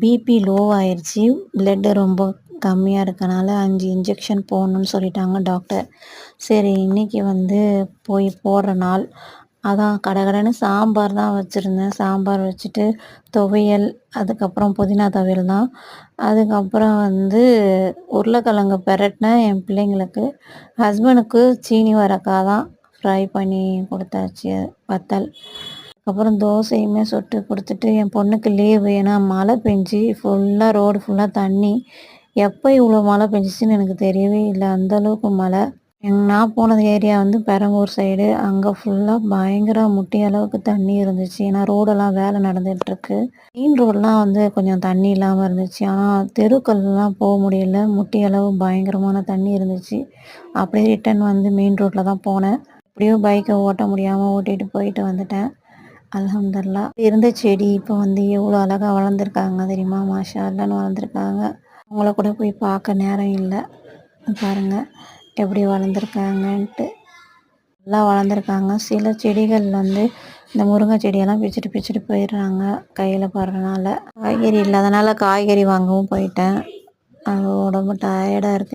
BP low ஆயிருச்சு. Blood ரொம்ப கம்மியா இருக்கனால 5 இன்ஜெக்ஷன் போடணும்னு சொல்லிட்டாங்க டாக்டர். சரி இன்னைக்கு போய் போடுற நாள். அதான் கடகடன்னு சாம்பார் தான் வச்சுருந்தேன். சாம்பார் வச்சுட்டு துவையல், அதுக்கப்புறம் புதினா துவையல் தான். அதுக்கப்புறம் உருளைக்கிழங்கு பெரட்டினேன் என் பிள்ளைங்களுக்கு. ஹஸ்பண்டுக்கு சீனி வரக்காய் தான் ஃப்ரை பண்ணி கொடுத்தாச்சு வத்தல். அப்புறம் தோசையுமே சுட்டு கொடுத்துட்டு என் பொண்ணுக்கு லீவு. ஏன்னா மழை பெஞ்சு ஃபுல்லாக ரோடு ஃபுல்லாக தண்ணி. எப்போ இவ்வளோ மழை பெஞ்சிச்சின்னு எனக்கு தெரியவே இல்லை. அந்தளவுக்கு மழை. நான் போன ஏரியா பெரம்பூர் சைடு. அங்கே ஃபுல்லாக பயங்கர முட்டி அளவுக்கு தண்ணி இருந்துச்சு. ஏன்னா ரோடெல்லாம் வேலை நடந்துகிட்ருக்கு. மெயின் ரோடெலாம் கொஞ்சம் தண்ணி இல்லாமல் இருந்துச்சு. ஆனால் தெருக்கள்லாம் போக முடியல. முட்டி அளவு பயங்கரமான தண்ணி இருந்துச்சு. அப்படியே ரிட்டன் மெயின் ரோட்டில் தான் போனேன். எப்படியோ பைக்கை ஓட்ட முடியாமல் ஓட்டிகிட்டு போயிட்டு வந்துட்டேன். அல்ஹம்துலில்லாஹ். இருந்த செடி இப்போ எவ்வளோ அழகாக வளர்ந்துருக்காங்க தெரியுமா? மாஷா அல்லான்னு வளர்ந்துருக்காங்க. அவங்கள கூட போய் பார்க்க நேரம் இல்லை. பாருங்கள் எப்படி வளர்ந்துருக்காங்கன்ட்டு. நல்லா வளர்ந்துருக்காங்க. சில செடிகள் இந்த முருங்கை செடியெல்லாம் பிச்சுட்டு பிச்சுட்டு போயிடுறாங்க கையில் படுறனால. காய்கறி இல்லாதனால காய்கறி வாங்கவும் போயிட்டேன். அது உடம்பு டயர்டாக இருக்குது.